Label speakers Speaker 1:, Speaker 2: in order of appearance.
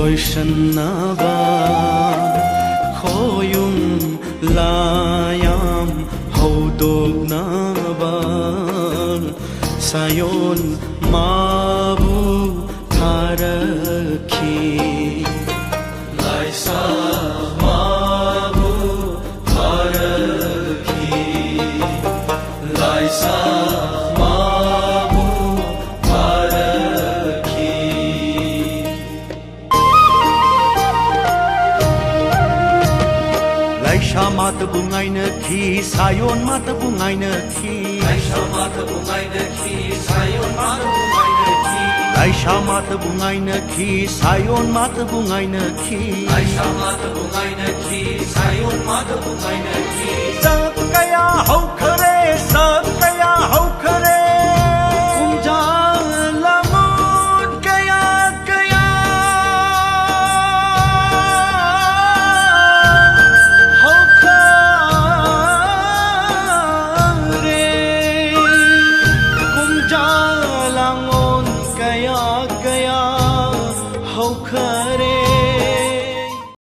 Speaker 1: loishanaba khoyum layam hodognaba sayon mabu tharakhi laisa mabu tharakhi laisa Laisha mata bungai na ki sayon mata bungai na ki Laisha mata bungai na ki sayon mata bungai na ki Laisha mata bungai na ki sayon mata bungai na ki Laisha mata bungai na ki sayon mata bungai na ki